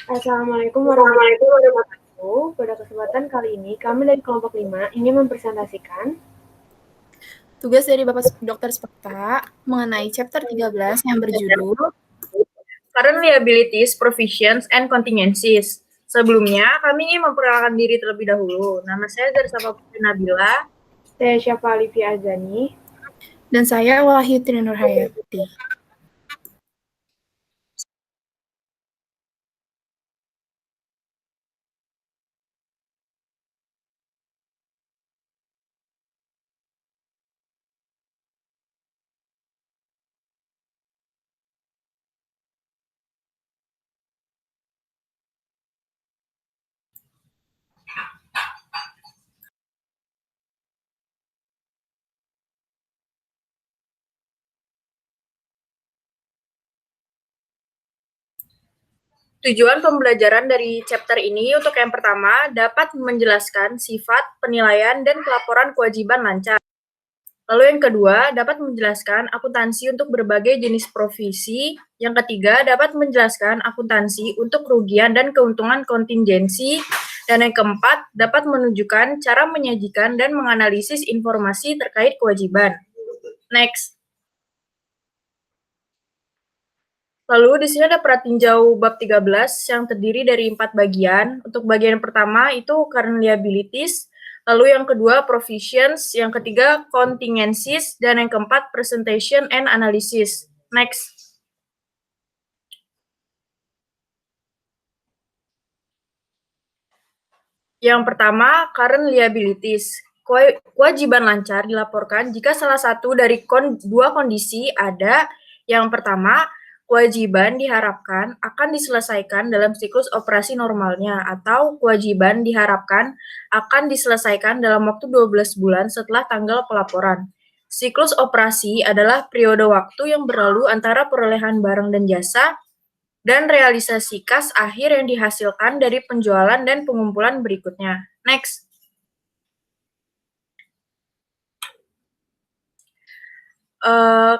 Assalamualaikum warahmatullahi wabarakatuh. Pada kesempatan kali ini, kami dari kelompok 5 ingin mempresentasikan Tugas dari Bapak Dr. Septa mengenai chapter 13 yang berjudul Current Liabilities, Provisions, and Contingencies. Sebelumnya, kami ingin memperkenalkan diri terlebih dahulu. Nama saya Zarsapa Putri Nabila. saya Syafa Alifia Azani. Dan saya Wahyu Trinur Hayati. Tujuan pembelajaran dari chapter ini untuk yang pertama, dapat menjelaskan sifat, penilaian, dan pelaporan kewajiban lancar. Lalu yang kedua, dapat menjelaskan akuntansi untuk berbagai jenis profesi. Yang ketiga, dapat menjelaskan akuntansi untuk kerugian dan keuntungan kontingensi. Dan yang keempat, dapat menunjukkan cara menyajikan dan menganalisis informasi terkait kewajiban. Next. Lalu di sini ada pratinjau bab 13 yang terdiri dari 4 bagian. Untuk bagian pertama itu current liabilities, lalu yang kedua provisions, yang ketiga contingencies, dan yang keempat presentation and analysis. Next. Yang pertama, current liabilities. Kewajiban lancar dilaporkan jika salah satu dari dua kondisi ada. Yang pertama, kewajiban diharapkan akan diselesaikan dalam siklus operasi normalnya, atau kewajiban diharapkan akan diselesaikan dalam waktu 12 bulan setelah tanggal pelaporan. Siklus operasi adalah periode waktu yang berlalu antara perolehan barang dan jasa dan realisasi kas akhir yang dihasilkan dari penjualan dan pengumpulan berikutnya. Next.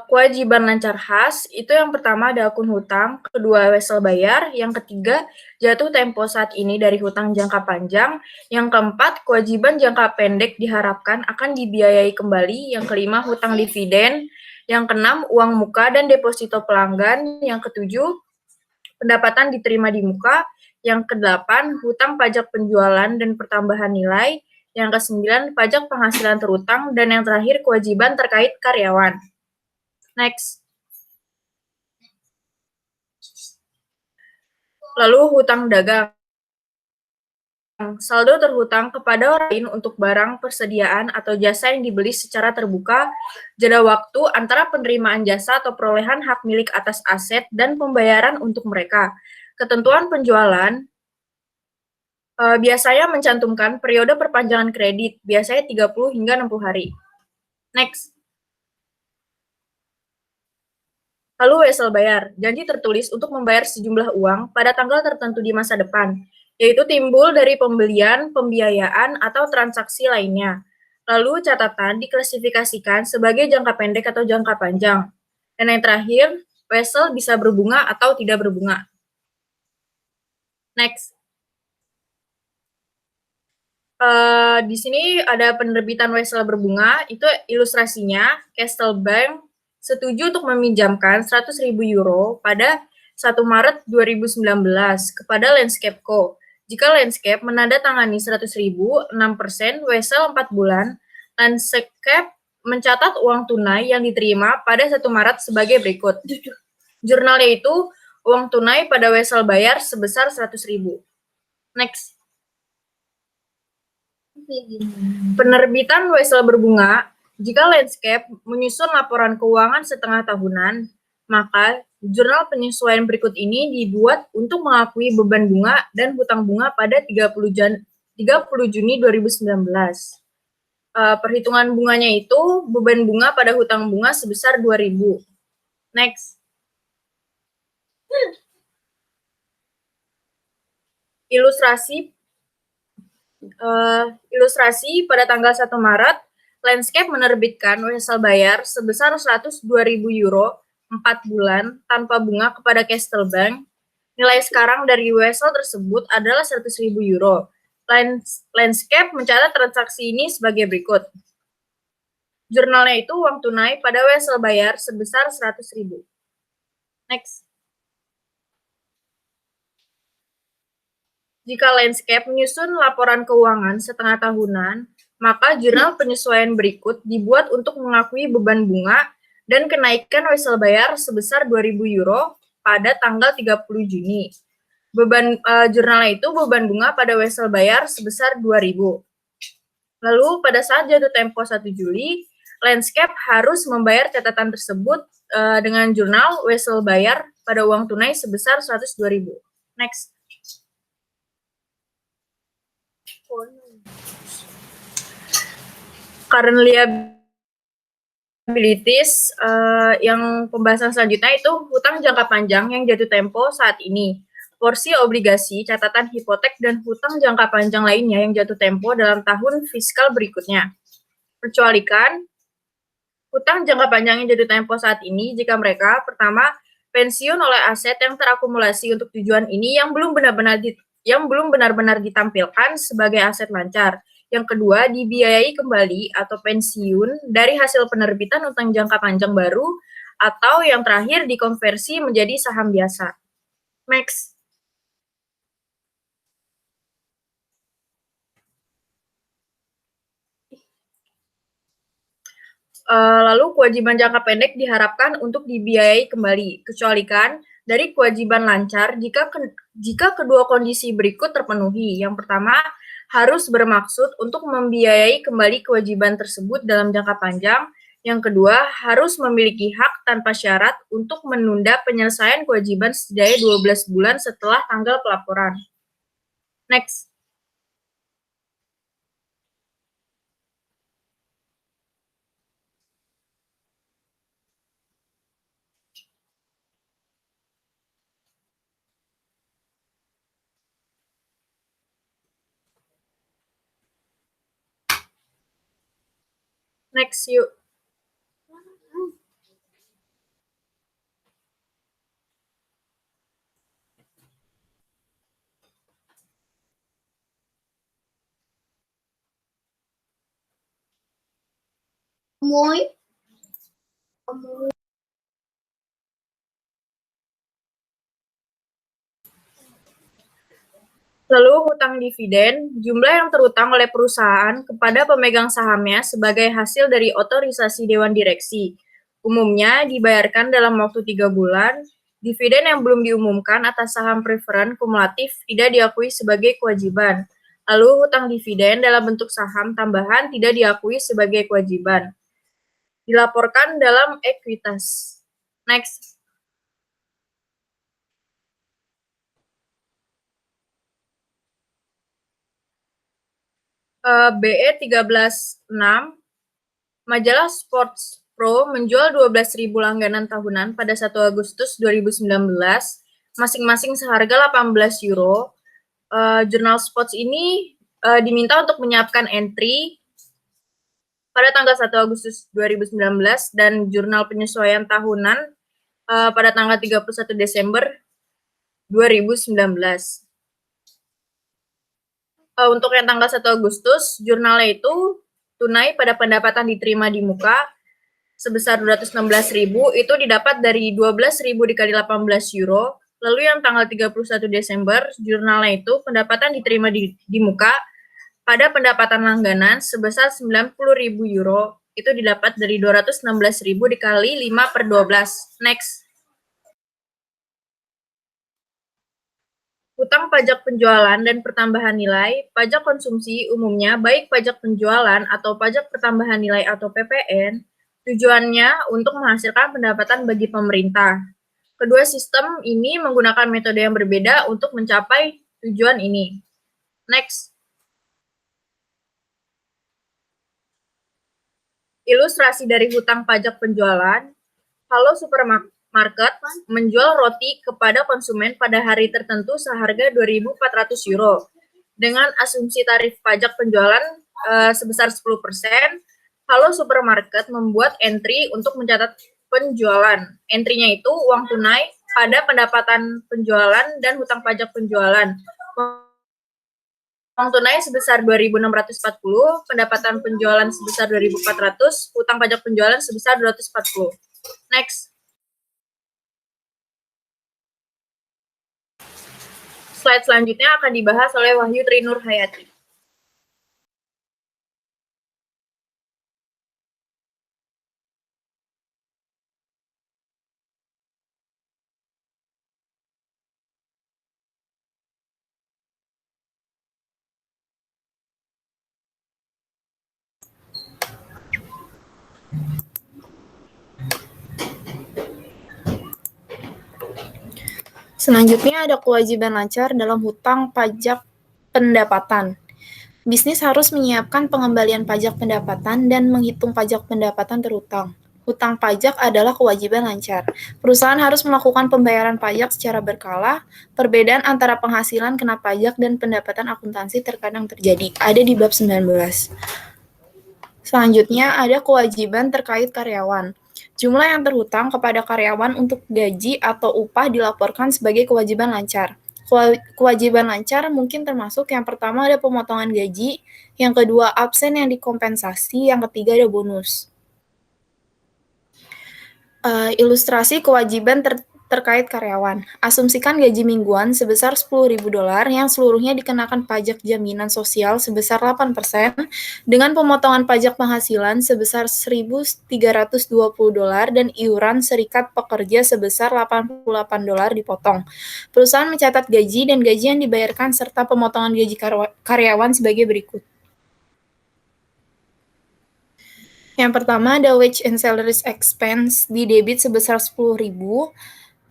Kewajiban lancar khas, itu yang pertama ada akun hutang, kedua wesel bayar, yang ketiga jatuh tempo saat ini dari hutang jangka panjang, yang keempat kewajiban jangka pendek diharapkan akan dibiayai kembali, yang kelima hutang dividen, yang keenam uang muka dan deposito pelanggan, yang ketujuh pendapatan diterima di muka, yang kedelapan hutang pajak penjualan dan pertambahan nilai, yang kesembilan pajak penghasilan terutang, dan yang terakhir kewajiban terkait karyawan. Next. Lalu hutang dagang. Saldo terhutang kepada orang lain untuk barang, persediaan, atau jasa yang dibeli secara terbuka, jeda waktu antara penerimaan jasa atau perolehan hak milik atas aset dan pembayaran untuk mereka. Ketentuan penjualan biasanya mencantumkan periode perpanjangan kredit, biasanya 30 hingga 60 hari. Next. Lalu wesel bayar, janji tertulis untuk membayar sejumlah uang pada tanggal tertentu di masa depan, yaitu timbul dari pembelian, pembiayaan, atau transaksi lainnya. Lalu catatan diklasifikasikan sebagai jangka pendek atau jangka panjang. Dan yang terakhir, wesel bisa berbunga atau tidak berbunga. Next. Di sini ada penerbitan wesel berbunga, itu ilustrasinya, Castle Bank setuju untuk meminjamkan 100.000 euro pada 1 Maret 2019 kepada Landscape Co. Jika Landscape menandatangani 100.000, 6%, wesel 4 bulan, Landscape mencatat uang tunai yang diterima pada 1 Maret sebagai berikut. Jurnalnya itu uang tunai pada wesel bayar sebesar 100.000. Next. Penerbitan wesel berbunga, jika Landscape menyusun laporan keuangan setengah tahunan, maka jurnal penyesuaian berikut ini dibuat untuk mengakui beban bunga dan hutang bunga pada 30 Juni 2019. Perhitungan bunganya itu beban bunga pada hutang bunga sebesar 2.000. Next. Ilustrasi pada tanggal 1 Maret, Landscape menerbitkan wesel bayar sebesar 102.000 euro 4 bulan tanpa bunga kepada Castle Bank. Nilai sekarang dari wesel tersebut adalah 100.000 euro. Landscape mencatat transaksi ini sebagai berikut. Jurnalnya itu uang tunai pada wesel bayar sebesar 100.000. Next. Jika Landscape menyusun laporan keuangan setengah tahunan, maka jurnal penyesuaian berikut dibuat untuk mengakui beban bunga dan kenaikan wesel bayar sebesar 2.000 euro pada tanggal 30 Juni. Jurnalnya itu beban bunga pada wesel bayar sebesar 2.000. Lalu pada saat jatuh tempo 1 Juli, Landscape harus membayar catatan tersebut dengan jurnal wesel bayar pada uang tunai sebesar 102.000. Next. Current liabilities yang pembahasan selanjutnya itu hutang jangka panjang yang jatuh tempo saat ini, porsi obligasi, catatan hipotek, dan hutang jangka panjang lainnya yang jatuh tempo dalam tahun fiskal berikutnya. Kecualikan hutang jangka panjang yang jatuh tempo saat ini jika mereka, pertama, pensiun oleh aset yang terakumulasi untuk tujuan ini yang belum benar-benar ditampilkan sebagai aset lancar. Yang kedua, dibiayai kembali atau pensiun dari hasil penerbitan utang jangka panjang baru, atau yang terakhir dikonversi menjadi saham biasa. Next. Lalu kewajiban jangka pendek diharapkan untuk dibiayai kembali, kecualikan dari kewajiban lancar jika kedua kondisi berikut terpenuhi. Yang pertama, harus bermaksud untuk membiayai kembali kewajiban tersebut dalam jangka panjang. Yang kedua, harus memiliki hak tanpa syarat untuk menunda penyelesaian kewajiban setidaknya 12 bulan setelah tanggal pelaporan. Next. Next, yuk. Lalu hutang dividen, jumlah yang terutang oleh perusahaan kepada pemegang sahamnya sebagai hasil dari otorisasi Dewan Direksi. Umumnya dibayarkan dalam waktu 3 bulan. Dividen yang belum diumumkan atas saham preferen kumulatif tidak diakui sebagai kewajiban. Lalu hutang dividen dalam bentuk saham tambahan tidak diakui sebagai kewajiban. Dilaporkan dalam ekuitas. Next. BE 13.6, majalah Sports Pro menjual 12.000 langganan tahunan pada 1 Agustus 2019, masing-masing seharga 18 euro. Jurnal Sports ini diminta untuk menyiapkan entry pada tanggal 1 Agustus 2019 dan jurnal penyesuaian tahunan pada tanggal 31 Desember 2019. Untuk yang tanggal 1 Agustus, jurnalnya itu tunai pada pendapatan diterima di muka sebesar 216.000 itu didapat dari 12.000 dikali 18 euro. Lalu yang tanggal 31 Desember, jurnalnya itu pendapatan diterima di muka pada pendapatan langganan sebesar 90.000 euro itu didapat dari 216.000 dikali 5/12. Next. Hutang pajak penjualan dan pertambahan nilai, pajak konsumsi umumnya baik pajak penjualan atau pajak pertambahan nilai atau PPN, tujuannya untuk menghasilkan pendapatan bagi pemerintah. Kedua sistem ini menggunakan metode yang berbeda untuk mencapai tujuan ini. Next. Ilustrasi dari hutang pajak penjualan. Halo supermarket menjual roti kepada konsumen pada hari tertentu seharga 2.400 euro. Dengan asumsi tarif pajak penjualan sebesar 10%, Halo Supermarket membuat entry untuk mencatat penjualan. Entry-nya itu uang tunai pada pendapatan penjualan dan hutang pajak penjualan. Uang tunai sebesar 2.640, pendapatan penjualan sebesar 2.400, hutang pajak penjualan sebesar 240. Next. Slide selanjutnya akan dibahas oleh Wahyu Trinur Hayati. Selanjutnya ada kewajiban lancar dalam hutang pajak pendapatan. Bisnis harus menyiapkan pengembalian pajak pendapatan dan menghitung pajak pendapatan terhutang. Hutang pajak adalah kewajiban lancar. Perusahaan harus melakukan pembayaran pajak secara berkala. Perbedaan antara penghasilan kena pajak dan pendapatan akuntansi terkadang terjadi. Ada di bab 19. Selanjutnya ada kewajiban terkait karyawan. Jumlah yang terhutang kepada karyawan untuk gaji atau upah dilaporkan sebagai kewajiban lancar. Kewajiban lancar mungkin termasuk yang pertama ada pemotongan gaji, yang kedua absen yang dikompensasi, yang ketiga ada bonus. Ilustrasi kewajiban terkait karyawan. Asumsikan gaji mingguan sebesar $10.000 yang seluruhnya dikenakan pajak jaminan sosial sebesar 8% dengan pemotongan pajak penghasilan sebesar $1.320 dan iuran serikat pekerja sebesar $88 dipotong. Perusahaan mencatat gaji dan gaji yang dibayarkan serta pemotongan gaji karyawan sebagai berikut. Yang pertama ada wage and salaries expense di debit sebesar $10.000.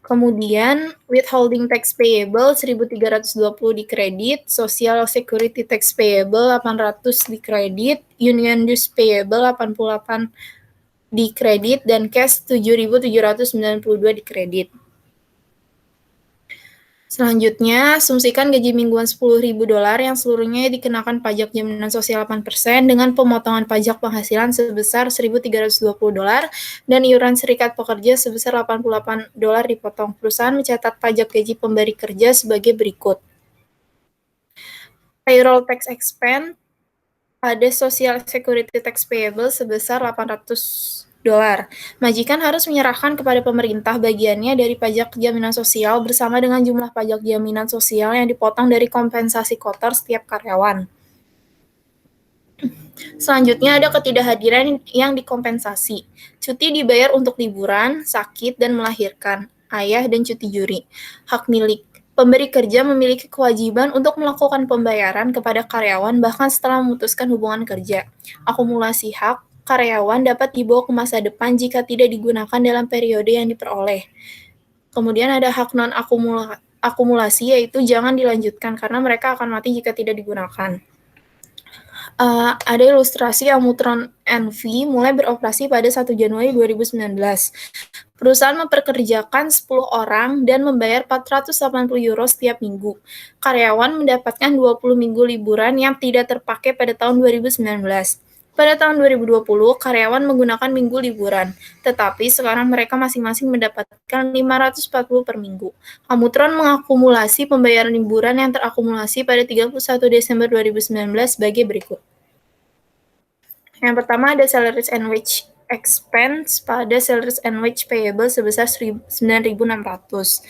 Kemudian withholding tax payable 1.320 di kredit, social security tax payable 800 di kredit, union dues payable 88 di kredit, dan cash 7.792 di kredit. Selanjutnya, asumsikan gaji mingguan $10.000 yang seluruhnya dikenakan pajak jaminan sosial 8% dengan pemotongan pajak penghasilan sebesar $1.320 dan iuran serikat pekerja sebesar $88 dipotong. Perusahaan mencatat pajak gaji pemberi kerja sebagai berikut. Payroll tax expense pada social security tax payable sebesar $800. Majikan harus menyerahkan kepada pemerintah bagiannya dari pajak jaminan sosial bersama dengan jumlah pajak jaminan sosial yang dipotong dari kompensasi kotor setiap karyawan. Selanjutnya ada ketidakhadiran yang dikompensasi. Cuti dibayar untuk liburan, sakit, dan melahirkan, ayah, dan cuti juri. Hak milik. Pemberi kerja memiliki kewajiban untuk melakukan pembayaran kepada karyawan bahkan setelah memutuskan hubungan kerja. Akumulasi hak. Karyawan dapat dibawa ke masa depan jika tidak digunakan dalam periode yang diperoleh. Kemudian ada hak non-akumulasi, yaitu jangan dilanjutkan karena mereka akan mati jika tidak digunakan. Ada ilustrasi Amutron NV mulai beroperasi pada 1 Januari 2019. Perusahaan mempekerjakan 10 orang dan membayar €480 setiap minggu. Karyawan mendapatkan 20 minggu liburan yang tidak terpakai pada tahun 2019. Pada tahun 2020, karyawan menggunakan minggu liburan, tetapi sekarang mereka masing-masing mendapatkan 540 per minggu. Amutron mengakumulasi pembayaran liburan yang terakumulasi pada 31 Desember 2019 sebagai berikut. Yang pertama ada salaries and wage expense pada salaries and wage payable sebesar 9.600.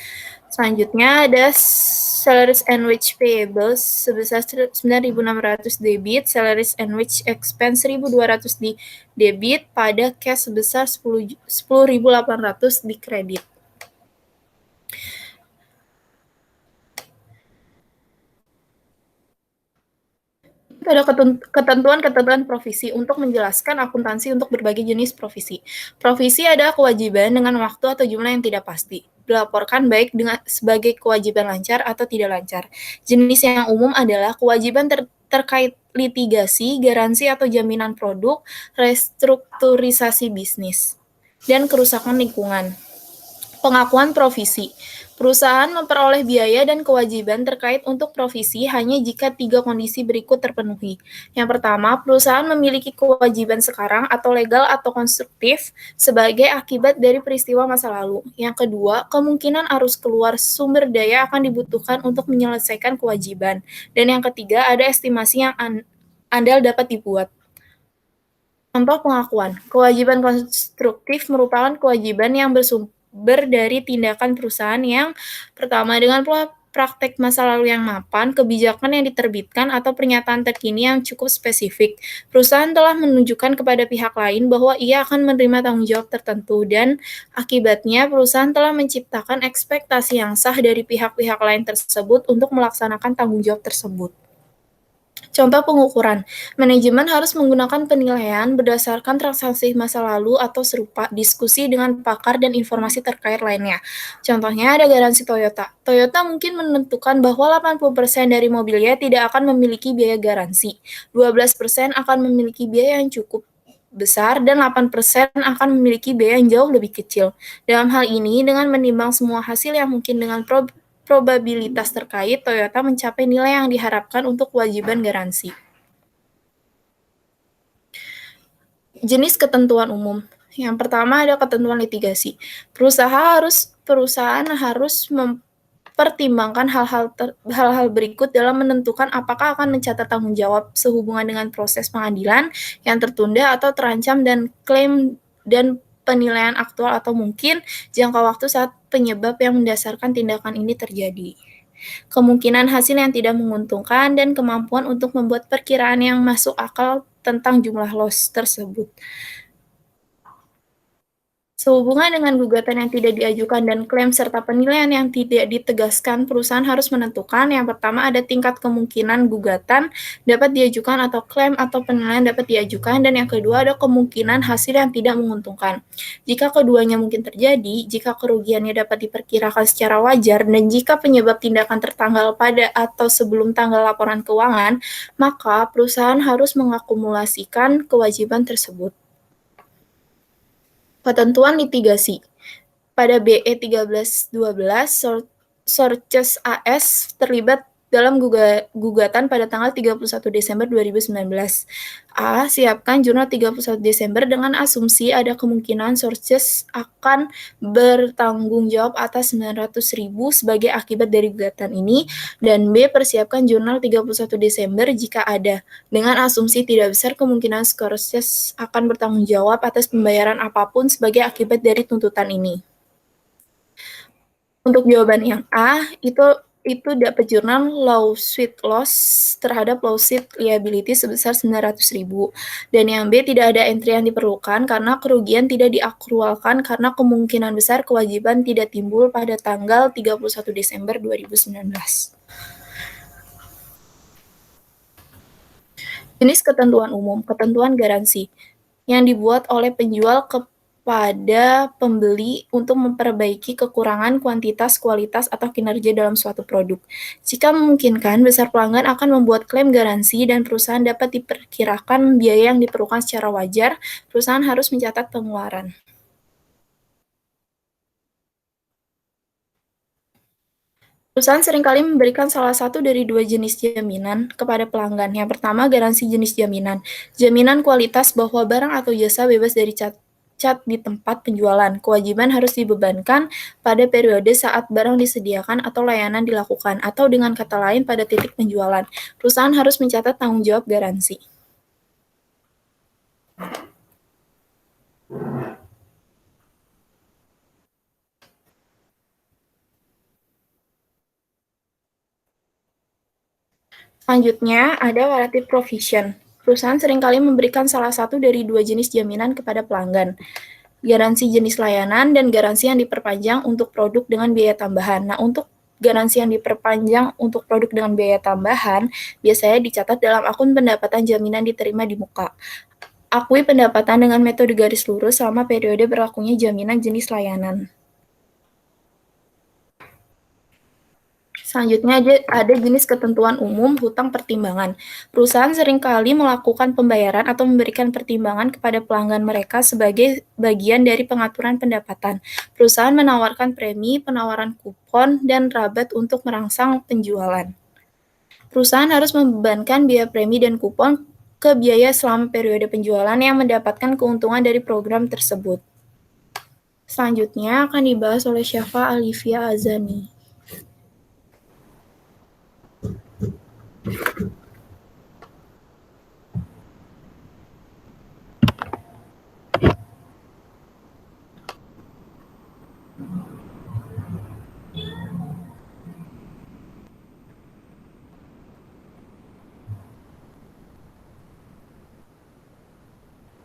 Selanjutnya ada salaries and wage payable sebesar 9.600 debit, salaries and wage expense 1.200 di debit, pada cash sebesar 10.800 di kredit. Ada ketentuan-ketentuan provisi untuk menjelaskan akuntansi untuk berbagai jenis provisi. Provisi adalah kewajiban dengan waktu atau jumlah yang tidak pasti. Dilaporkan baik sebagai kewajiban lancar atau tidak lancar. Jenis yang umum adalah kewajiban terkait litigasi, garansi atau jaminan produk, restrukturisasi bisnis, dan kerusakan lingkungan. Pengakuan provisi. Perusahaan memperoleh biaya dan kewajiban terkait untuk provisi hanya jika 3 kondisi berikut terpenuhi. Yang pertama, perusahaan memiliki kewajiban sekarang atau legal atau konstruktif sebagai akibat dari peristiwa masa lalu. Yang kedua, kemungkinan arus keluar sumber daya akan dibutuhkan untuk menyelesaikan kewajiban. Dan yang ketiga, ada estimasi yang andal dapat dibuat. Contoh pengakuan. Kewajiban konstruktif merupakan kewajiban yang bersumber dari tindakan perusahaan yang pertama dengan praktek masa lalu yang mapan, kebijakan yang diterbitkan, atau pernyataan terkini yang cukup spesifik. Perusahaan telah menunjukkan kepada pihak lain bahwa ia akan menerima tanggung jawab tertentu dan akibatnya perusahaan telah menciptakan ekspektasi yang sah dari pihak-pihak lain tersebut untuk melaksanakan tanggung jawab tersebut. Contoh pengukuran. Manajemen harus menggunakan penilaian berdasarkan transaksi masa lalu atau serupa, diskusi dengan pakar dan informasi terkait lainnya. Contohnya ada garansi Toyota. Toyota mungkin menentukan bahwa 80% dari mobilnya tidak akan memiliki biaya garansi. 12% akan memiliki biaya yang cukup besar dan 8% akan memiliki biaya yang jauh lebih kecil. Dalam hal ini, dengan menimbang semua hasil yang mungkin dengan probabilitas terkait, Toyota mencapai nilai yang diharapkan untuk kewajiban garansi. Jenis ketentuan umum. Yang pertama ada ketentuan litigasi. Perusahaan harus mempertimbangkan hal-hal berikut dalam menentukan apakah akan mencatat tanggung jawab sehubungan dengan proses pengadilan yang tertunda atau terancam dan klaim dan penilaian aktual atau mungkin jangka waktu saat penyebab yang mendasarkan tindakan ini terjadi. Kemungkinan hasil yang tidak menguntungkan dan kemampuan untuk membuat perkiraan yang masuk akal tentang jumlah loss tersebut. Sehubungan dengan gugatan yang tidak diajukan dan klaim serta penilaian yang tidak ditegaskan, perusahaan harus menentukan yang pertama ada tingkat kemungkinan gugatan dapat diajukan atau klaim atau penilaian dapat diajukan, dan yang kedua ada kemungkinan hasil yang tidak menguntungkan. Jika keduanya mungkin terjadi, jika kerugiannya dapat diperkirakan secara wajar, dan jika penyebab tindakan tertanggal pada atau sebelum tanggal laporan keuangan, maka perusahaan harus mengakumulasikan kewajiban tersebut. Ketentuan litigasi. Pada BE 1312, Sorces AS terlibat dalam gugatan pada tanggal 31 Desember 2019. A. Siapkan jurnal 31 Desember dengan asumsi ada kemungkinan Sorces akan bertanggung jawab atas 900.000 sebagai akibat dari gugatan ini, dan B. Persiapkan jurnal 31 Desember jika ada, dengan asumsi tidak besar kemungkinan Sorces akan bertanggung jawab atas pembayaran apapun sebagai akibat dari tuntutan ini. Untuk jawaban yang A, itu dapat jurnal lawsuit loss terhadap lawsuit liability sebesar 900.000. Dan yang B, tidak ada entry yang diperlukan karena kerugian tidak diakrualkan karena kemungkinan besar kewajiban tidak timbul pada tanggal 31 Desember 2019. Jenis ketentuan umum, ketentuan garansi, yang dibuat oleh penjual pada pembeli untuk memperbaiki kekurangan kuantitas, kualitas, atau kinerja dalam suatu produk. Jika memungkinkan, besar pelanggan akan membuat klaim garansi dan perusahaan dapat diperkirakan biaya yang diperlukan secara wajar, perusahaan harus mencatat pengeluaran. Perusahaan seringkali memberikan salah satu dari dua jenis jaminan kepada pelanggan. Yang pertama, garansi jenis jaminan. Jaminan kualitas bahwa barang atau jasa bebas dari cacat di tempat penjualan. Kewajiban harus dibebankan pada periode saat barang disediakan atau layanan dilakukan, atau dengan kata lain pada titik penjualan. Perusahaan harus mencatat tanggung jawab garansi. Selanjutnya, ada relative provision. Perusahaan seringkali memberikan salah satu dari dua jenis jaminan kepada pelanggan. Garansi jenis layanan dan garansi yang diperpanjang untuk produk dengan biaya tambahan. Nah, untuk garansi yang diperpanjang untuk produk dengan biaya tambahan biasanya dicatat dalam akun pendapatan jaminan diterima di muka. Akui pendapatan dengan metode garis lurus selama periode berlakunya jaminan jenis layanan. Selanjutnya ada jenis ketentuan umum hutang pertimbangan. Perusahaan seringkali melakukan pembayaran atau memberikan pertimbangan kepada pelanggan mereka sebagai bagian dari pengaturan pendapatan. Perusahaan menawarkan premi, penawaran kupon, dan rabat untuk merangsang penjualan. Perusahaan harus membebankan biaya premi dan kupon ke biaya selama periode penjualan yang mendapatkan keuntungan dari program tersebut. Selanjutnya akan dibahas oleh Syafa Alivia Azani.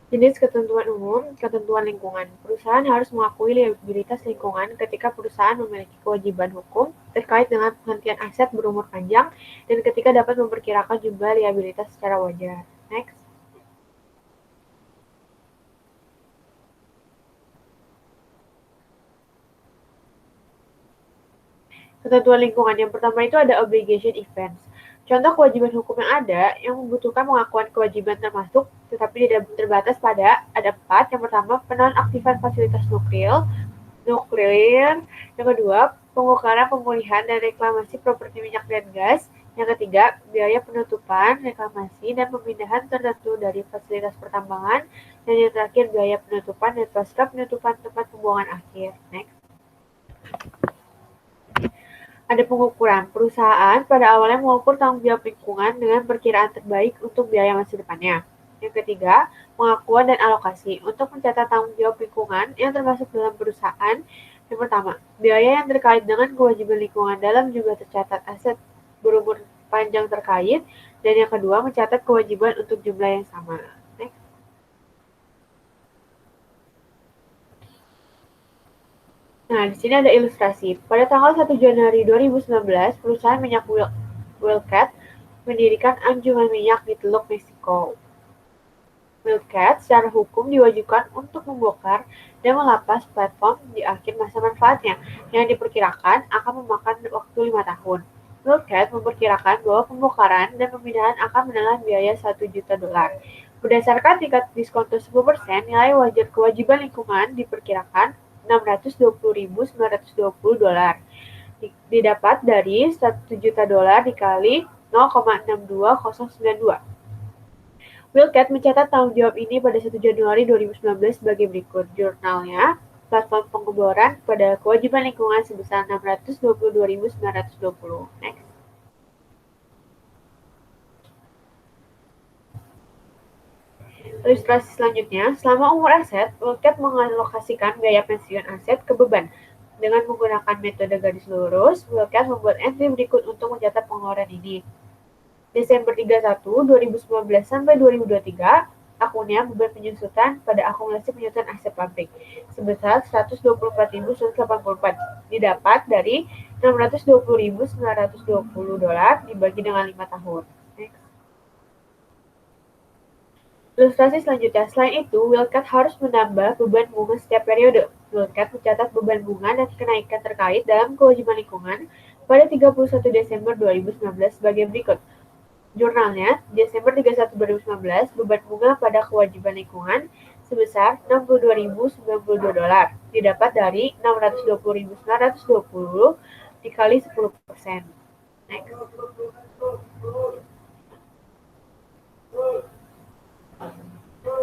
Jenis ketentuan umum, ketentuan lingkungan. Perusahaan harus mengakui liabilitas lingkungan ketika perusahaan memiliki kewajiban hukum terkait dengan penghentian aset berumur panjang dan ketika dapat memperkirakan jumlah liabilitas secara wajar. Next. Ketentuan lingkungan yang pertama itu ada obligation events. Contoh kewajiban hukum yang ada yang membutuhkan pengakuan kewajiban termasuk, tetapi tidak terbatas pada ada 4. Yang pertama, penonaktifan fasilitas nuklir. Yang kedua, pembongkaran, pemulihan, dan reklamasi properti minyak dan gas. Yang ketiga, biaya penutupan, reklamasi, dan pemindahan tertentu dari fasilitas pertambangan. Dan yang terakhir, biaya penutupan dan pasca penutupan tempat pembuangan akhir. Next. Ada pengukuran. Perusahaan pada awalnya mengukur tanggung jawab lingkungan dengan perkiraan terbaik untuk biaya masa depannya. Yang ketiga, pengakuan dan alokasi. Untuk mencatat tanggung jawab lingkungan yang termasuk dalam perusahaan, yang pertama, biaya yang terkait dengan kewajiban lingkungan dalam jumlah tercatat aset berumur panjang terkait, dan yang kedua, mencatat kewajiban untuk jumlah yang sama. Next. Nah, di sini ada ilustrasi. Pada tanggal 1 Januari 2019, perusahaan minyak Wildcat mendirikan anjungan minyak di Teluk Meksiko. Wildcat secara hukum diwajibkan untuk membongkar dan melapas platform di akhir masa manfaatnya, yang diperkirakan akan memakan waktu 5 tahun. Wildcat memperkirakan bahwa pembongkaran dan pemindahan akan menelan biaya $1 juta. Berdasarkan tingkat diskonto 10%, nilai wajar kewajiban lingkungan diperkirakan $620.920. Didapat dari $1 juta dikali 0,62092. Wildcat mencatat tanggung jawab ini pada 1 Januari 2019 sebagai berikut. Jurnalnya, platform pengeboran pada kewajiban lingkungan sebesar $622.920. Next. Ilustrasi selanjutnya, selama umur aset, Wildcat mengalokasikan biaya pensiun aset ke beban. Dengan menggunakan metode garis lurus, Wildcat membuat entry berikut untuk mencatat pengeluaran ini. Desember 31, 2019 sampai 2023, akunnya beban penyusutan pada akumulasi penyusutan aset pabrik sebesar $124.184. Didapat dari $620.920 dibagi dengan 5 tahun. Next. Ilustrasi selanjutnya, selain itu, Wildcat harus menambah beban bunga setiap periode. Wildcat mencatat beban bunga dan kenaikan terkait dalam kewajiban lingkungan pada 31 Desember 2019 sebagai berikut. Jurnalnya, Desember 31, 2019, beban bunga pada kewajiban lingkungan sebesar $62.092. Didapat dari $620.920 dikali 10%. Next.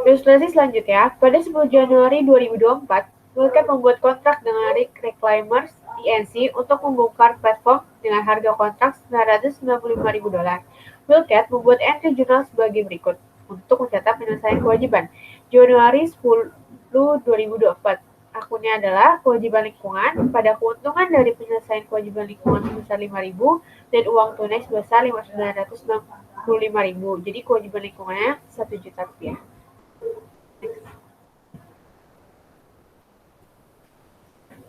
Ilustrasi selanjutnya, pada 10 Januari 2024, Wildcat membuat kontrak dengan Reclaimers Inc. untuk membongkar platform dengan harga kontrak $995.000. Wildcat membuat entry jurnal sebagai berikut untuk mencatat penyelesaian kewajiban. Januari 10, 2024, akunnya adalah kewajiban lingkungan pada keuntungan dari penyelesaian kewajiban lingkungan sebesar $5.000 dan uang tunai sebesar $995.000. Jadi kewajiban lingkungannya $1 juta.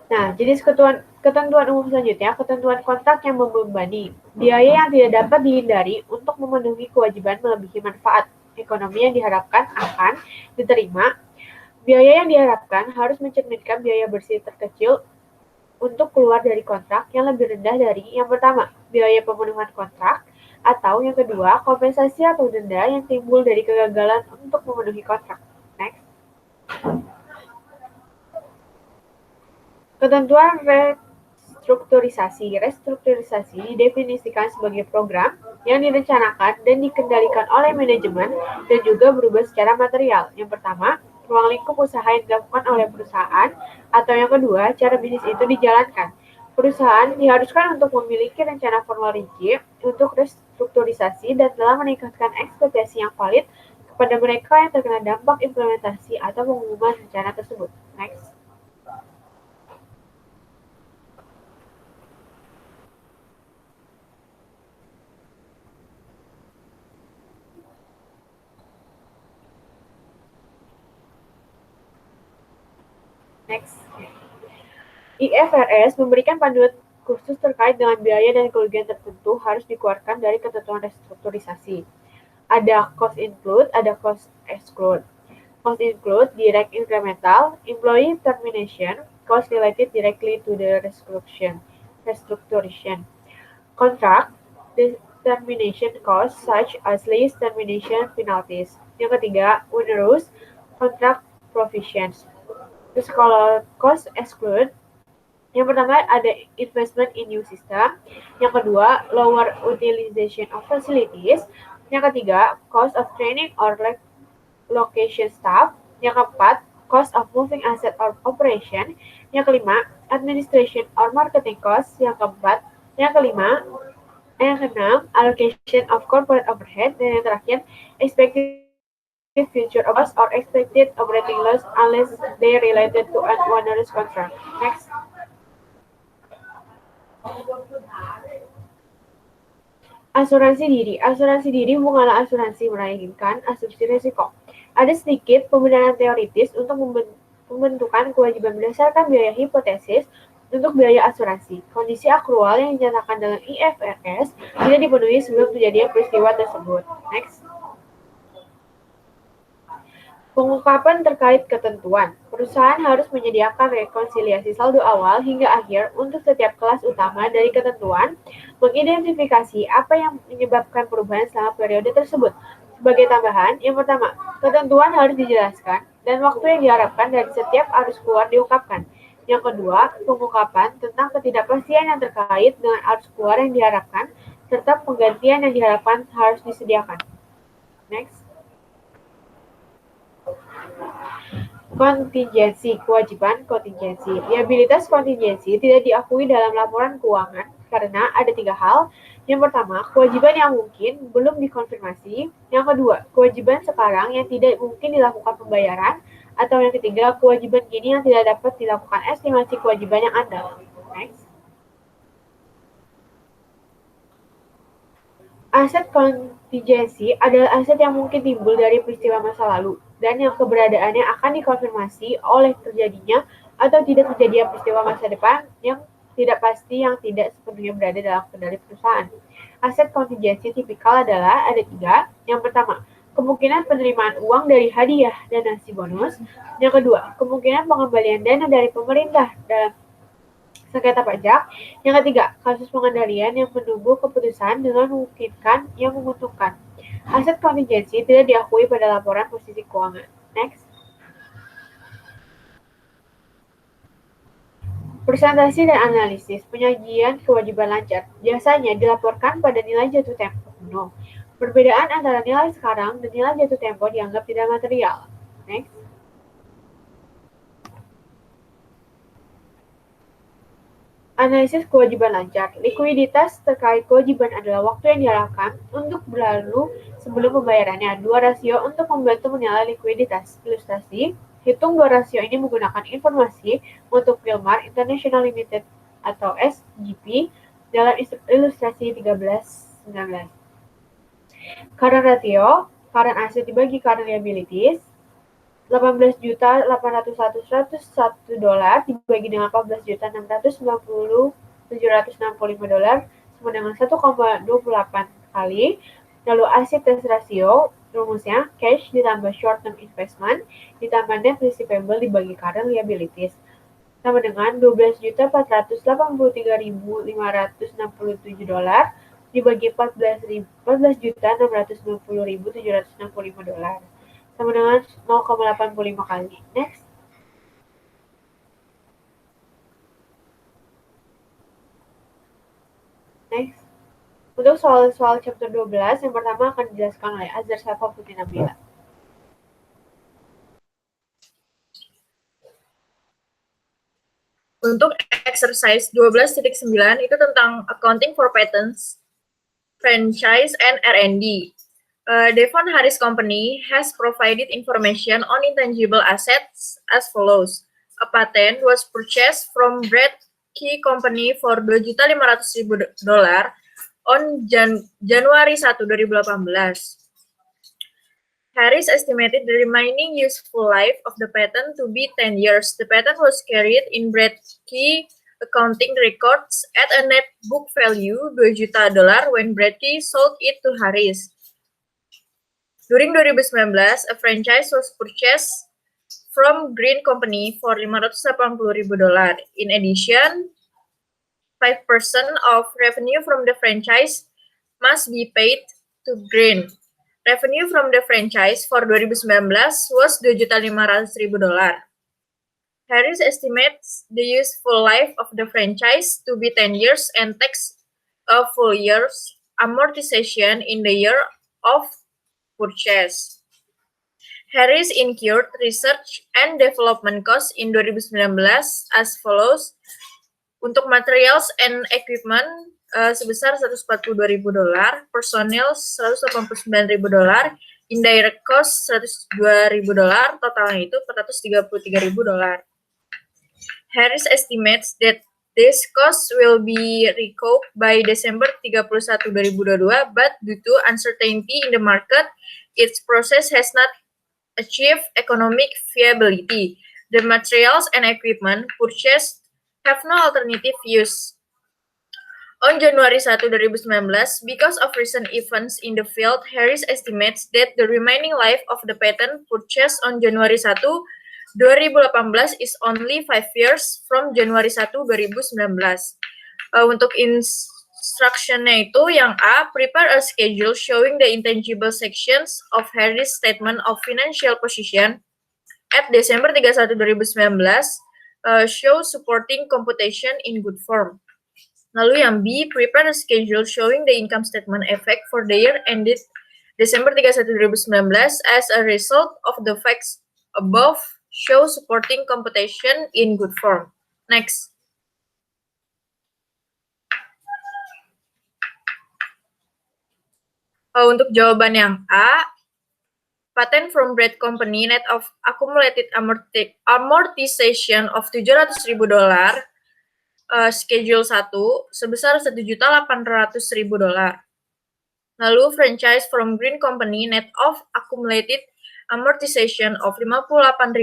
Nah, jenis ketentuan umum selanjutnya, ketentuan kontrak yang membebani. Biaya yang tidak dapat dihindari untuk memenuhi kewajiban melebihi manfaat ekonomi yang diharapkan akan diterima. Biaya yang diharapkan harus mencerminkan biaya bersih terkecil untuk keluar dari kontrak yang lebih rendah dari yang pertama, biaya pemenuhan kontrak, atau yang kedua, kompensasi atau denda yang timbul dari kegagalan untuk memenuhi kontrak. Next. Ketentuan restrukturisasi. Restrukturisasi didefinisikan sebagai program yang direncanakan dan dikendalikan oleh manajemen dan juga berubah secara material. Yang pertama, ruang lingkup usaha yang dilakukan oleh perusahaan, atau yang kedua, cara bisnis itu dijalankan. Perusahaan diharuskan untuk memiliki rencana formal rinci untuk restrukturisasi dan telah meningkatkan ekspektasi yang valid kepada mereka yang terkena dampak implementasi atau pengumuman rencana tersebut. Next. Next. IFRS memberikan panduan khusus terkait dengan biaya dan kerugian tertentu harus dikeluarkan dari ketentuan restrukturisasi. Ada cost include, ada cost exclude. Cost include direct incremental, employee termination, cost related directly to the restructuration. Contract termination costs such as lease termination penalties. Yang ketiga, onerous contract provisions. Terus kalau cost exclude, yang pertama ada investment in new system, yang kedua lower utilization of facilities, yang ketiga cost of training or location staff, yang keempat cost of moving asset or operation, yang kelima administration or marketing cost, yang keenam allocation of corporate overhead, dan yang terakhir expected future costs or expected operating loss unless they related to an onerous contract. Next. Asuransi diri. Asuransi diri bukanlah asuransi, melainkan asumsi risiko. Ada sedikit pembenaran teoritis untuk pembentukan kewajiban berdasarkan biaya hipotesis untuk biaya asuransi. Kondisi akrual yang dinyatakan dalam IFRS tidak dipenuhi sebelum terjadinya peristiwa tersebut. Next. Pengungkapan terkait ketentuan. Perusahaan harus menyediakan rekonsiliasi saldo awal hingga akhir untuk setiap kelas utama dari ketentuan, mengidentifikasi apa yang menyebabkan perubahan selama periode tersebut. Sebagai tambahan, yang pertama, ketentuan harus dijelaskan dan waktu yang diharapkan dari setiap arus keluar diungkapkan. Yang kedua, pengungkapan tentang ketidakpastian yang terkait dengan arus keluar yang diharapkan, serta penggantian yang diharapkan harus disediakan. Next. Kontingensi, kewajiban kontingensi. Liabilitas kontingensi tidak diakui dalam laporan keuangan karena ada 3 hal. Yang pertama, kewajiban yang mungkin belum dikonfirmasi. Yang kedua, kewajiban sekarang yang tidak mungkin dilakukan pembayaran. Atau yang ketiga, kewajiban kini yang tidak dapat dilakukan estimasi kewajiban yang ada. Next. Aset kontingensi adalah aset yang mungkin timbul dari peristiwa masa lalu dan yang keberadaannya akan dikonfirmasi oleh terjadinya atau tidak terjadinya peristiwa masa depan yang tidak pasti yang tidak sepenuhnya berada dalam kendali perusahaan. Aset kontingensi tipikal adalah ada 3. Yang pertama, kemungkinan penerimaan uang dari hadiah dan nasi bonus. Yang kedua, kemungkinan pengembalian dana dari pemerintah dalam sengketa pajak. Yang ketiga, kasus pengendalian yang menunggu keputusan dengan memungkinkan yang menguntungkan. Aset kontingensi tidak diakui pada laporan posisi keuangan. Next. Presentasi dan analisis penyajian kewajiban lancar biasanya dilaporkan pada nilai jatuh tempo kuno. Perbedaan antara nilai sekarang dan nilai jatuh tempo dianggap tidak material. Next. Analisis kewajiban lancar. Likuiditas terkait kewajiban adalah waktu yang diharapkan untuk berlalu sebelum pembayarannya. 2 rasio untuk membantu menilai likuiditas. Ilustrasi, hitung 2 rasio ini menggunakan informasi untuk Wilmar International Limited atau SGP dalam ilustrasi 13-19. Current ratio, current asset dibagi current liabilities, $18.801.101 dibagi dengan $14.690.765 sama dengan 1,28 kali. Lalu asset test ratio, rumusnya cash ditambah short term investment ditambah net receivable dibagi current liabilities. sama dengan $12.483.567 dibagi $14.690.765 sama dengan 0,85 kali. Next. Next. Untuk soal-soal chapter 12, yang pertama akan dijelaskan oleh Azhar Safa Putri Nabila. Untuk exercise 12.9 itu tentang accounting for patents, franchise, and R&D. Devon Harris Company has provided information on intangible assets as follows. A patent was purchased from Brad Key Company for $2.500.000 on January 1, 2018. Harris estimated the remaining useful life of the patent to be 10 years. The patent was carried in Brad Key accounting records at a net book value $2 juta when Brad Key sold it to Harris. During 2019, a franchise was purchased from Green Company for $580.000. In addition, 5% of revenue from the franchise must be paid to Green. Revenue from the franchise for 2019 was $2.500.000. Harris estimates the useful life of the franchise to be 10 years and takes a full year's amortization in the year of purchase. Harris incurred research and development costs in 2019 as follows. Untuk materials and equipment sebesar $142.000, personil $189.000, indirect cost $102.000, totalnya itu $433.000. Harris estimates that these costs will be recouped by December 31, 2022, but due to uncertainty in the market, its process has not achieved economic viability. The materials and equipment purchased have no alternative use. On January 1, 2019, because of recent events in the field, Harris estimates that the remaining life of the patent purchased on January 1, 2018 is only 5 years from January 1, 2019. Untuk instruction-nya itu yang A, prepare a schedule showing the intangible sections of Harris' statement of financial position at December 31, 2019, show supporting computation in good form. Lalu yang B, prepare a schedule showing the income statement effect for the year ended December 31, 2019 as a result of the facts above, show supporting computation in good form. Next. Untuk jawaban yang A, patent from Brad Company net of accumulated amortization of $700.000, schedule 1 sebesar $1.800.000. Lalu franchise from Green Company net of accumulated amortization of $58.000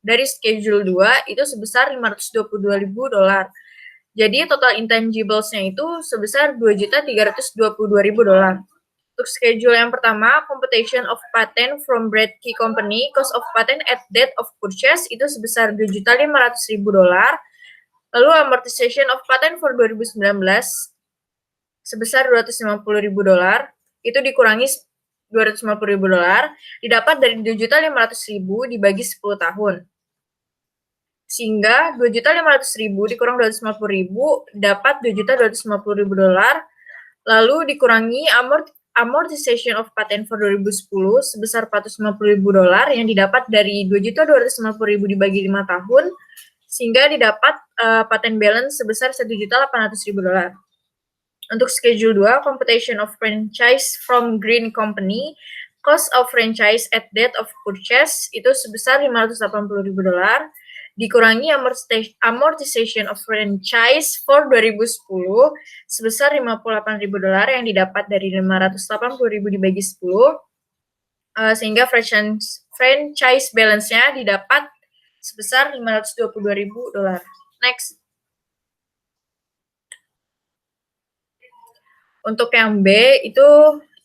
dari schedule 2 itu sebesar $522.000. Jadi total intangibles-nya itu sebesar $2.322.000. Untuk schedule yang pertama, computation of patent from Brad Key Company, cost of patent at date of purchase itu sebesar $2.500.000. Lalu amortization of patent for 2019 sebesar $250.000, itu dikurangi $250.000, didapat dari $2.500.000 dibagi 10 tahun. Sehingga $2.500.000 dikurang $250.000 dapat $2.250.000, lalu dikurangi amortization of patent for 2010 sebesar $450.000 yang didapat dari $2.250.000 dibagi 5 tahun, sehingga didapat patent balance sebesar $1.800.000. Untuk schedule 2, computation of franchise from Green Company, cost of franchise at date of purchase itu sebesar $580.000, dikurangi amortization of franchise for 2010 sebesar $58.000 yang didapat dari $580.000 dibagi 10, sehingga franchise balance-nya didapat sebesar $522.000. Next. Untuk yang B itu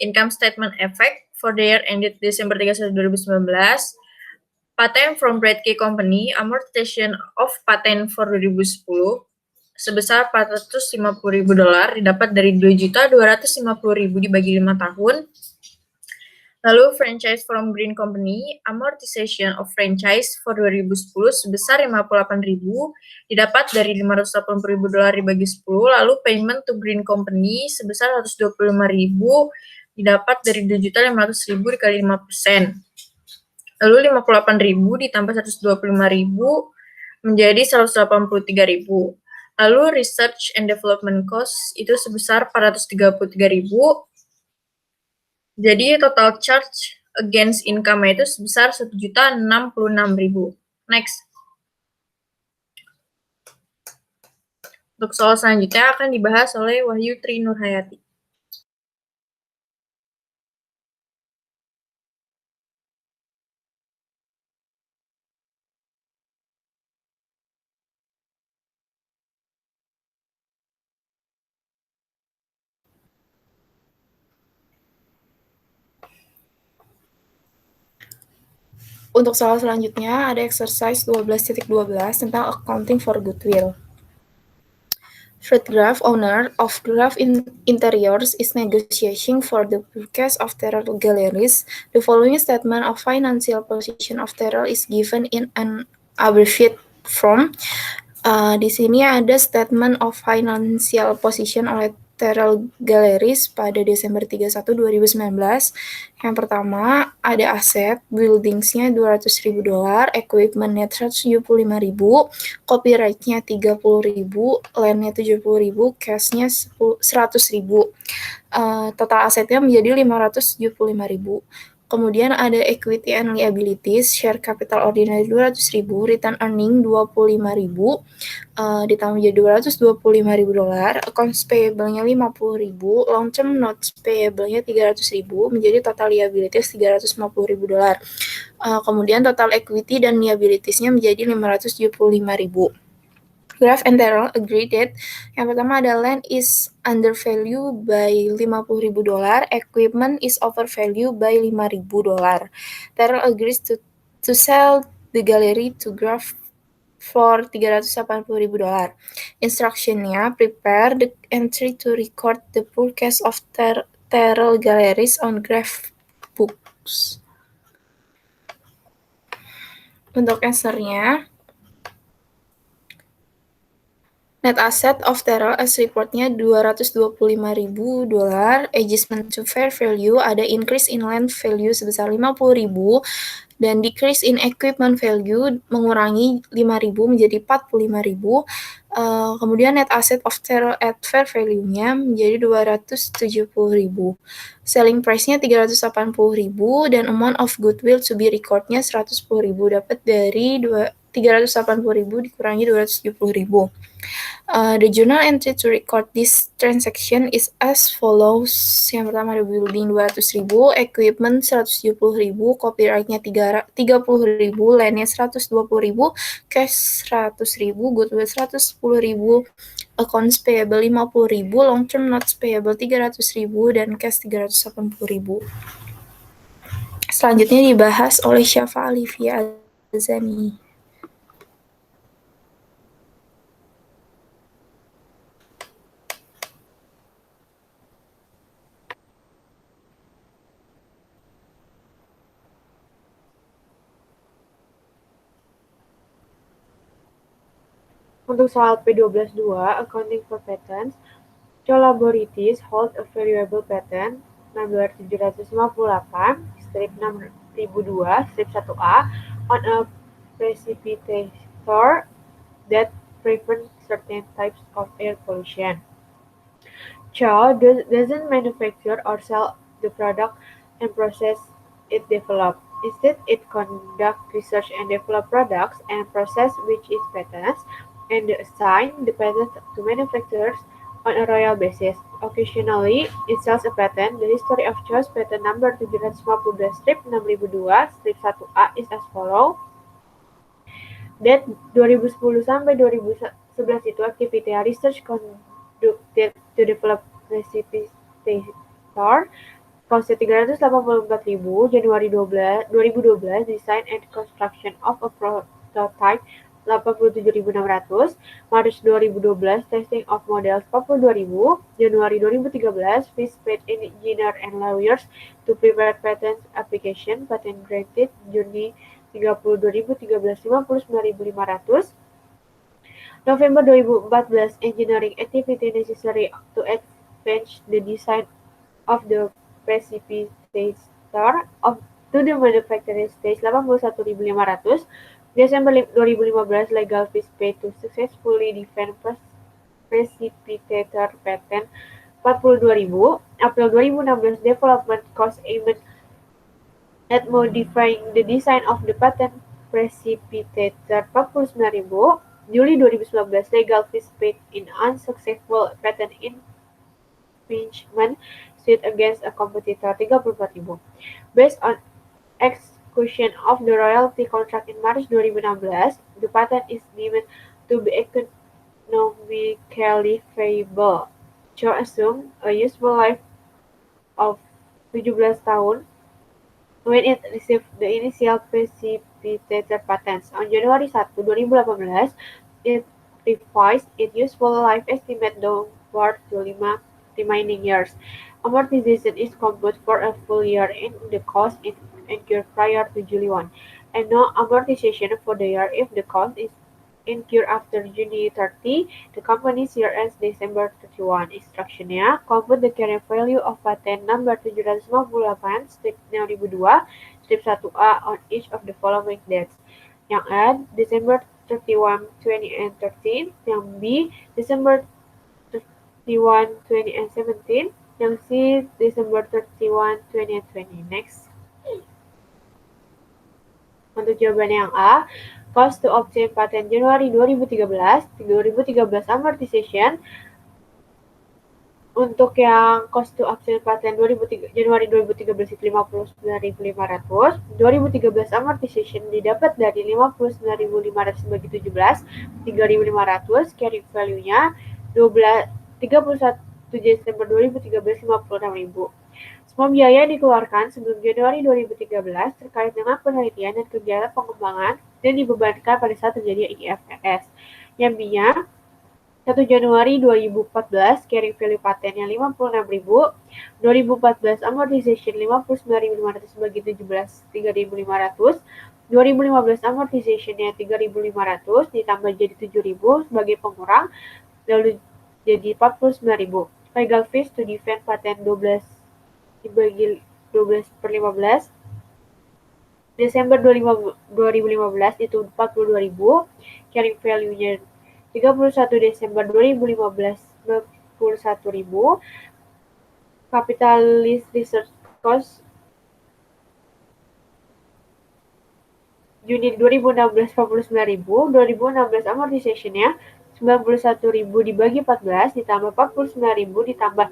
income statement effect for the year ended December 31, 2019. Patent from Bradkey Company, amortization of patent for 2010 sebesar $450.000 didapat dari $2.250.000 dibagi 5 tahun. Lalu franchise from Green Company, amortization of franchise for 2010 sebesar $58.000 didapat dari $580.000 dibagi 10. Lalu payment to Green Company sebesar $125.000 didapat dari $2.500.000 dikali 5%. Lalu 58.000 ditambah 125.000 menjadi 183.000. Lalu research and development cost itu sebesar 433.000. Jadi total charge against income itu sebesar 1.066.000. Next. Untuk soal selanjutnya akan dibahas oleh Wahyu Tri Nurhayati. Untuk soal selanjutnya ada exercise 12.12 tentang accounting for goodwill. Fred Graff, owner of Graff Interiors, is negotiating for the purchase of Terrell Galleries. The following statement of financial position of Terrell is given in an abbreviated form. Di sini ada statement of financial position oleh Terrell Galleries pada Desember 31, 2019. Yang pertama, ada aset, buildingsnya $200.000, equipmentnya $175.000, copyrightnya $30.000, landnya $70.000, cashnya $100.000. Total asetnya menjadi $575.000. Kemudian ada equity and liabilities, share capital ordinary $200.000, return earning $25.000, ditambah menjadi $225.000, accounts payable-nya $50.000, long term notes payable-nya $300.000, menjadi total liabilities $350.000. Kemudian total equity dan liabilities-nya menjadi $575.000. Graff and Terrell agree that yang pertama ada land is undervalued by $50.000, equipment is overvalued by $5.000. Terrell agrees to sell the gallery to Graff for $380.000. Instruction-nya, prepare the entry to record the purchase of Terrell Galleries on Graff books. Untuk answer-nya, net asset of Terrell as reportnya $225.000, adjustment to fair value ada increase in land value sebesar $50.000 dan decrease in equipment value mengurangi $5.000 menjadi $45.000. Kemudian net asset of Terrell at fair value-nya menjadi $270.000. Selling price-nya $380.000 dan amount of goodwill to be record-nya $110.000, dapat dari $380.000 dikurangi $270.000. The journal entry to record this transaction is as follows. Yang pertama ada building $200.000, equipment $170.000, copyright-nya $30.000, land-nya $120.000, cash $100.000, goodwill $110.000, accounts payable $50.000, long term notes payable $300.000 dan cash $380.000. Selanjutnya dibahas oleh Syafa Alivia Azani. Untuk soal P12.2, Accounting for Patents, Collaboratis hold a valuable patent 16758, strip 6002, strip 1A, on a precipitator that prevents certain types of air pollution. Chow doesn't manufacture or sell the product and process it developed. Instead, it conducts research and develop products and process which is patents, and assign the patent to manufacturers on a royal basis. Occasionally, it sells a patent. The history of Chow's patent number 752 strip 6002 strip 1A is as follow. That 2010 sampai 2011 itu activity research conducted to develop precipitator Cost 384.000, Januari 2012, Design and Construction of a Prototype 87.600, Maret 2012, Testing of Models 42.000, Januari 2013, Fees paid engineer and lawyers to prepare patent application, patent granted, Juni 30 2013, 59.500, November 2014, engineering activity necessary to advance the design of the precipitator to the manufacturing stage 81.500, Desember 2015, legal fees paid to successfully defend precipitator patent 42.000, April 2016, development cost aimed at modifying the design of the patent precipitator 49.000, Juli 2019, legal fees paid in unsuccessful patent infringement suit against a competitor 34.000. Based on execution of the royalty contract in March 2016, the patent is deemed to be economically viable. Cho assumed a useful life of 17 tahun when it received the initial precipitator patents. On January 1, 2018, it revised its useful life estimate downward to 5 remaining years. Amortization is computed for a full year and the cost is incurred prior to July 1, and no amortization for the year if the cost is incurred after June 30, the company's year ends December 31. Instructionnya, compute the carrying value of patent number 758, strip 2002, strip 1A on each of the following dates. Yang A, December 31, 2013. Yang B, December 31, 2017. Yang C, December 31, 2020. Next. Untuk jawaban yang A, cost to obtain patent Januari 2013 amortization. Untuk yang cost to obtain patent Januari 2013 itu 59.500, 2013 amortization didapat dari 59.500 bagi 17, 3.500, carrying value-nya 31 Desember 2013 56.000. Semua biaya dikeluarkan sebelum Januari 2013 terkait dengan penelitian dan kegiatan pengembangan dan dibebankan pada saat terjadi IFRS. Yang B-nya 1 Januari 2014 carrying value patennya 56.000, 2014 amortization 59.500 bagi 17 3.500, 2015 amortization-nya 3.500 ditambah jadi 7.000 sebagai pengurang lalu jadi 49.000. Legal fees to defend patent 12 dibagi 12/15 Desember 2015 itu 42.000, carrying value-nya 31 Desember 2015 91.000, capitalist research cost Juni 2016 49.000, 2016 amortization-nya 91.000 dibagi 14 ditambah 49.000 ditambah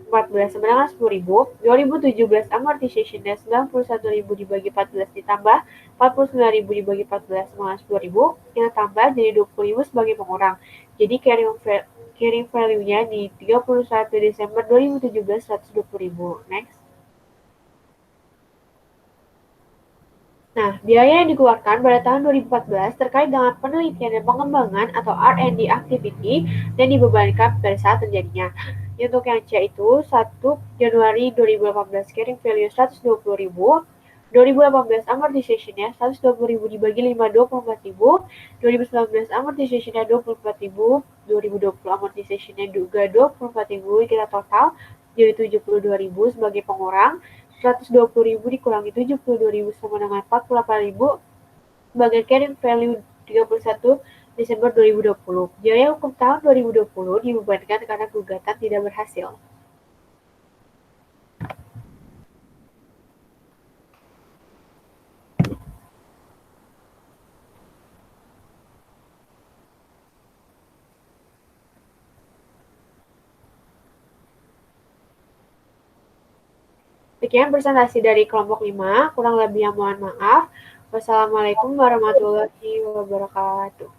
14 sama dengan 10.000, 2017 amortization-nya 91.000 dibagi 14 ditambah 49.000 dibagi 14 sama dengan 10.000, yang tambah jadi 20.000 sebagai pengurang. Jadi carrying value-nya di 31 Desember 2017 120.000. Next. Nah, biaya yang dikeluarkan pada tahun 2014 terkait dengan penelitian dan pengembangan atau R&D activity dan dibebankan pada saat terjadinya. Untuk yang C itu 1 Januari 2018 carrying value 120.000, 2018 amortization-nya 120.000 dibagi 5 24.000, 2019 amortization-nya 24.000, 2020 amortization-nya juga 24.000, kita total jadi 72.000 sebagai pengurang. 120.000 dikurangi 72.000 sama dengan 48.000 sebagai carrying value 31 Desember 2020. Biaya hukum tahun 2020 dibebankan karena gugatan tidak berhasil. Sekian presentasi dari kelompok 5, kurang lebih yang mohon maaf. Wassalamualaikum warahmatullahi wabarakatuh.